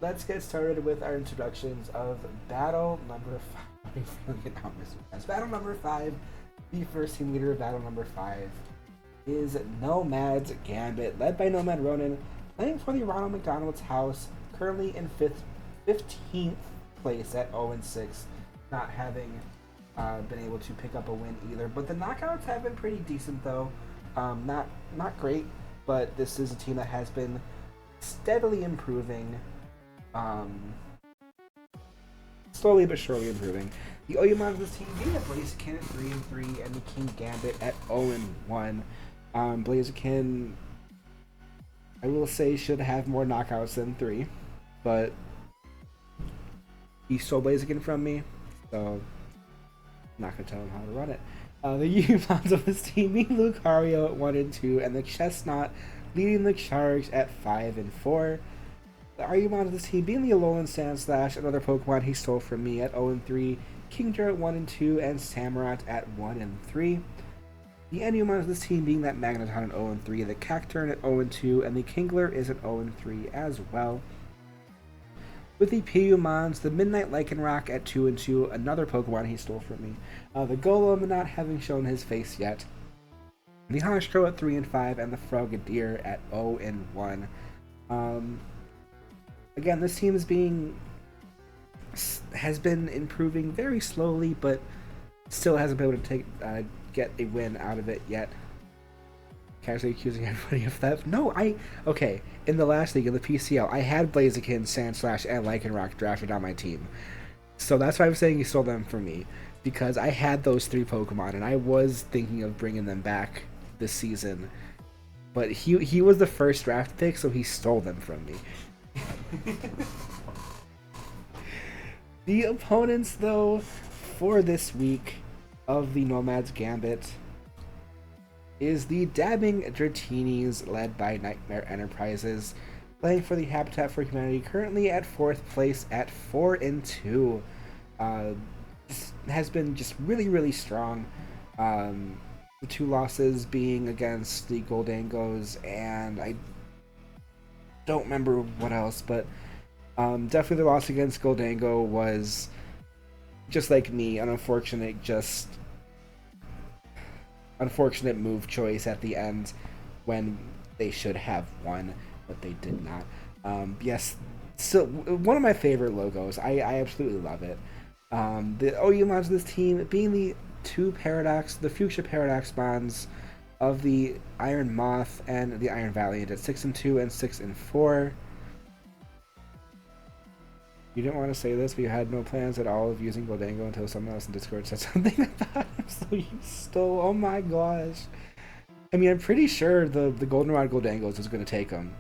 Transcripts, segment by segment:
let's get started with our introductions of battle number 5. Battle number 5, the first team leader of battle number 5 is Nomad's Gambit, led by Nomad Ronan, playing for the Ronald McDonald's house, currently in 15th place at 0-6, not having been able to pick up a win either. But the knockouts have been pretty decent though. Not great, but this is a team that has been steadily improving. Slowly but surely improving. The Oyamon of this team being a Blaziken at 3-3 and the King Gambit at 0-1. Blaziken, I will say, should have more knockouts than 3, but he stole Blaziken from me, so I'm not gonna tell him how to run it. The Yumons of this team being Lucario at 1-2 and the Chestnut leading the charge at 5-4. The Argumon of this team being the Alolan Sandslash, another Pokemon he stole from me at 0-3, Kingdra at 1-2, and Samurott at 1-3. The Enumon of this team being that Magneton at 0-3, the Cacturne at 0-2, and the Kingler is at 0-3 as well. With the Piyumons, the Midnight Lycanroc at 2-2, another Pokemon he stole from me. The Golem not having shown his face yet. The Honchkrow at 3-5, and the Frogadier at 0-1. Again, this team has been improving very slowly, but still hasn't been able to get a win out of it yet. Casually accusing everybody of theft. No, okay. In the last league, in the PCL, I had Blaziken, Sandslash, and Lycanroc drafted on my team. So that's why I'm saying he stole them from me, because I had those 3 Pokemon, and I was thinking of bringing them back this season. But he was the first draft pick, so he stole them from me. The opponents, though, for this week of the Nomad's Gambit is the dabbing Dratinis, led by Nightmare Enterprises, playing for the Habitat for Humanity, currently at 4th place at 4-2. Has been just really strong. The 2 losses being against the Goldangos, and I don't remember what else, but definitely the loss against Goldango was, just like me, an unfortunate move choice at the end when they should have won, but they did not. Yes, so one of my favorite logos. I absolutely love it. The Oyumons of this team being the future Paradox bonds of the Iron Moth and the Iron Valiant at 6-2 and 6-4. You didn't want to say this, but you had no plans at all of using Goldango until someone else in Discord said something about him, so you stole. Oh my gosh. I mean, I'm pretty sure the Goldenrod Goldangos was going to take him.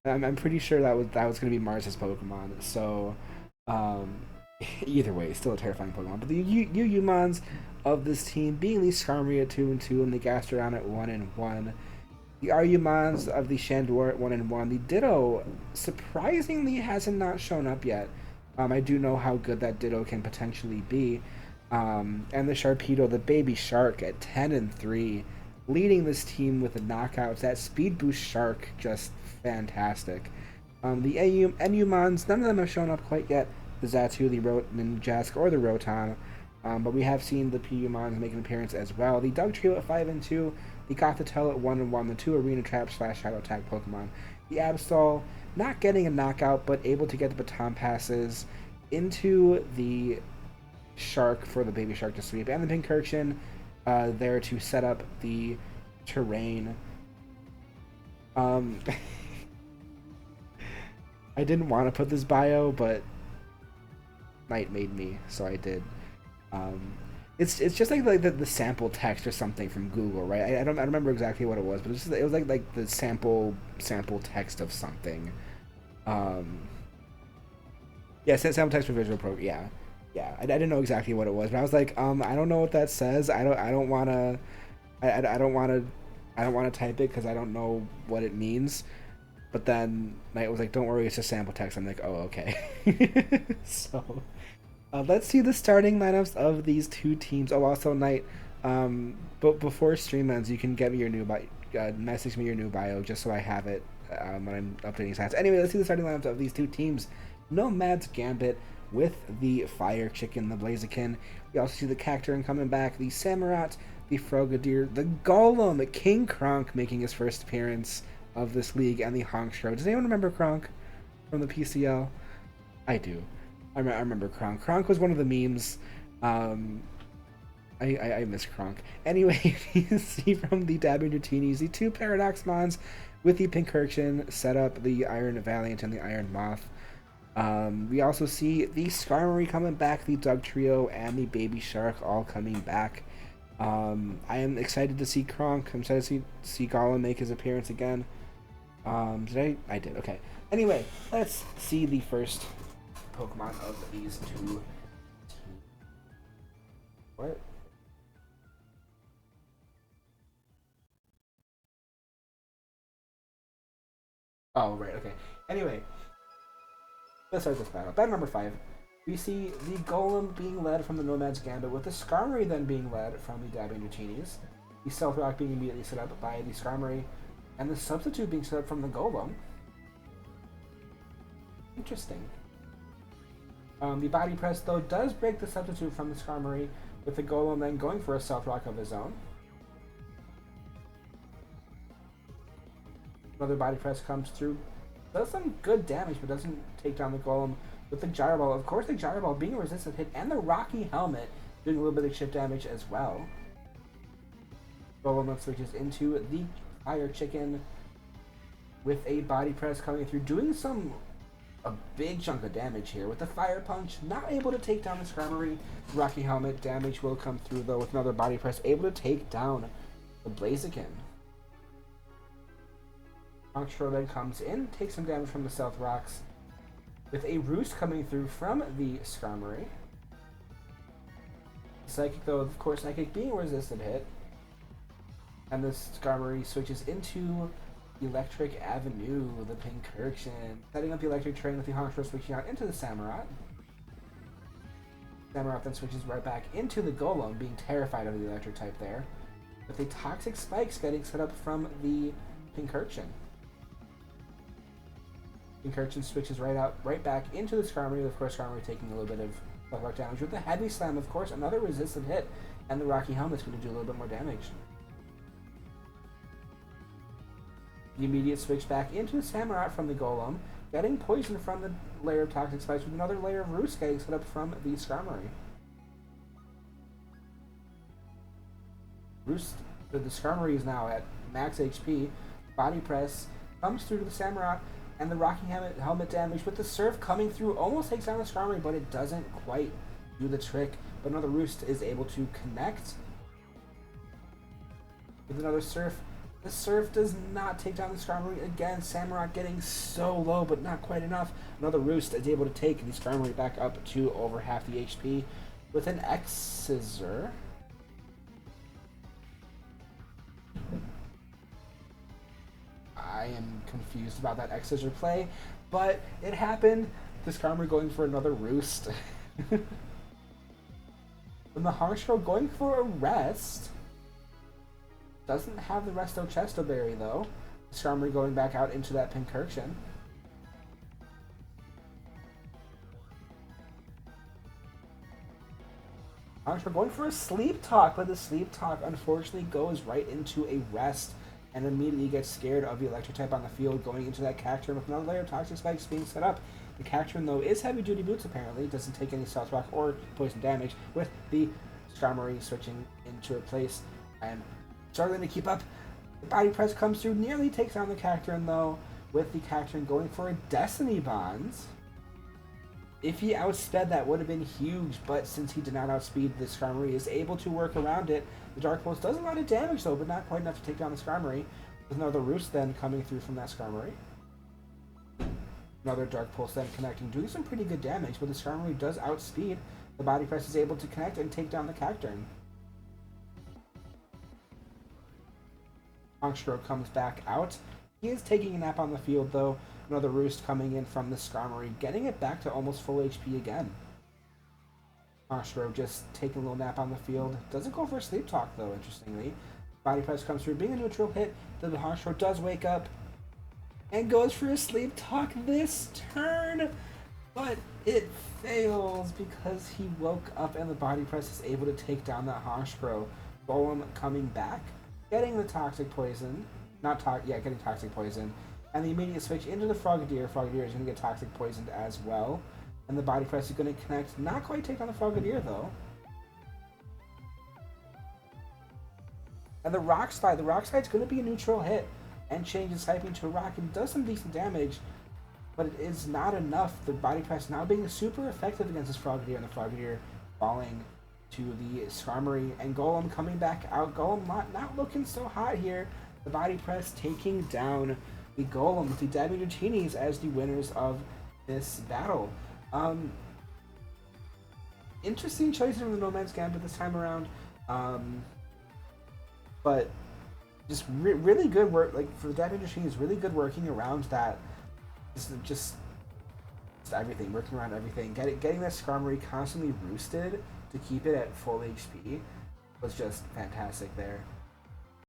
I'm pretty sure that was going to be Mars's Pokemon, so either way, still a terrifying Pokemon. But the Yumons of this team being the Skarmory at 2-2 and the Gastrodon at 1-1. The Argumons of the Shandor at 1-1. The Ditto surprisingly hasn't not shown up yet. I do know how good that Ditto can potentially be. And the Sharpedo, the Baby Shark at 10-3, leading this team with the knockouts. That Speed Boost Shark, just fantastic. The Enumons, none of them have shown up quite yet. The Xatu, the Ninjask, or the Rotom. But we have seen the Piyumons make an appearance as well. The Dugtrio at 5-2, the Gothitelle at 1-1, the 2 Arena Trap / Shadow Tag Pokemon. The Absol not getting a knockout, but able to get the baton passes into the Shark for the Baby Shark to sweep, and the Pincurchin there to set up the terrain. I didn't want to put this bio, but Night made me, so I did. It's just like the sample text or something from Google, right? I don't remember exactly what it was, but it was like the sample text of something. Yeah, sample text for Visual Pro. Yeah. I didn't know exactly what it was, but I was like, I don't know what that says. I don't wanna type it because I don't know what it means. But then Knight was like, don't worry, it's just sample text. I'm like, oh, okay. So let's see the starting lineups of these 2 teams. Oh, also, Knight, but before stream ends, you can get me your new bio, message me your new bio just so I have it when I'm updating stats. Anyway, let's see the starting lineups of these 2 teams. Nomad's Gambit with the Fire Chicken, the Blaziken. We also see the Cacturn coming back, the Samurott, the Frogadier, the Golem, King Kronk making his first appearance of this league, and the Honchkrow. Does anyone remember Kronk from the PCL? I do. I remember Kronk. Kronk was one of the memes. I miss Kronk. Anyway, you see from the Dabbing Dratinis, the two Paradox Mons with the Pincurchin set up, the Iron Valiant and the Iron Moth. We also see the Skarmory coming back, the Doug Trio, and the Baby Shark all coming back. I am excited to see Kronk. I'm excited to see Golem make his appearance again. Did I did. Okay. Anyway, let's see the first Pokemon of these two. What? Oh, right, okay. Anyway, let's start this battle. Battle number 5. We see the Golem being led from the Nomad's Gambit, with the Skarmory then being led from the Dabbing Dratinis. The Stealth Rock being immediately set up by the Skarmory, and the Substitute being set up from the Golem. Interesting. The Body Press, though, does break the Substitute from the Skarmory, with the Golem then going for a Stealth Rock of his own. Another Body Press comes through, does some good damage, but doesn't take down the Golem with the Gyro Ball. Of course, the Gyro Ball being a resistant hit, and the Rocky Helmet doing a little bit of chip damage as well. Golem then switches into the Fire Chicken with a Body Press coming through, doing a big chunk of damage here with the Fire Punch, not able to take down the Skarmory. Rocky Helmet damage will come through though with another Body Press, able to take down the Blaziken. Honchkrow then comes in, takes some damage from the Stealth Rocks, with a Roost coming through from the Skarmory. Psychic though, of course, Psychic being a resistant hit, and the Skarmory switches into Electric Avenue, the Pincurchin, setting up the Electric Train with the Honchkrow switching out into the Samurott. Samurott then switches right back into the Golem, being terrified of the Electric type there, with the Toxic Spikes getting set up from the Pincurchin. Pincurchin switches right back into the Skarmory, of course Skarmory taking a little bit of rock damage with the Heavy Slam, of course, another resistant hit, and the Rocky Helmet's going to do a little bit more damage. The immediate switch back into the Samurott from the Golem, getting poison from the layer of Toxic Spikes, with another layer of Roost getting set up from the Skarmory. The Skarmory is now at max HP. Body Press comes through to the Samurott, and the Rocky Helmet damage with the Surf coming through almost takes down the Skarmory, but it doesn't quite do the trick. But another Roost is able to connect with another Surf. The Surf does not take down the Skarmory again. Samurott getting so low, but not quite enough. Another Roost is able to take the Skarmory back up to over half the HP with an X-Scissor. I am confused about that X-Scissor play, but it happened. The Skarmory going for another Roost. And the Honchkrow going for a Rest. Doesn't have the Resto Chesto Berry though. The Skarmory going back out into that Pincurchin. Honchkrow going for a Sleep Talk, but the Sleep Talk unfortunately goes right into a Rest, and immediately gets scared of the Electric type on the field, going into that Cacturn with another layer of Toxic Spikes being set up. The Cacturn, though, is Heavy Duty Boots apparently, doesn't take any Stealth Rock or poison damage, with the Skarmory switching into a place and struggling to keep up. The Body Press comes through, nearly takes down the Cacturn, though, with the Cacturn going for a Destiny Bonds. If he outsped, that would have been huge, but since he did not outspeed, the Skarmory is able to work around it. The Dark Pulse does a lot of damage, though, but not quite enough to take down the Skarmory. With another Roost then coming through from that Skarmory. Another Dark Pulse then connecting, doing some pretty good damage, but the Skarmory does outspeed. The Body Press is able to connect and take down the Cacturn. Honchkrow comes back out. He is taking a nap on the field, though. Another Roost coming in from the Skarmory, getting it back to almost full HP again. Honchkrow just taking a little nap on the field. Doesn't go for a Sleep Talk, though, interestingly. Body Press comes through, being a neutral hit. The Honchkrow does wake up and goes for a Sleep Talk this turn. But it fails because he woke up and the body press is able to take down that Honchkrow. Golem coming back, getting the toxic poison. Getting toxic poison. And the immediate switch into the Frogadier. Frogadier is going to get toxic poisoned as well. And the body press is going to connect. Not quite take on the Frogadier though. And the Rock Slide. The Rock Slide is going to be a neutral hit and changes typing to a rock and does some decent damage, but it is not enough. The body press now being super effective against this Frogadier, and the Frogadier falling to the Skarmory, and Golem coming back out. Golem not looking so hot here. The body press taking down the Golem with the Diving Dratinis as the winners of this battle. Interesting choices from the Nomad's Gambit this time around. But just really good work, like for the Diving Dratinis, really good working around that. Just everything, working around everything. Getting that Skarmory constantly roosted to keep it at full HP was just fantastic there.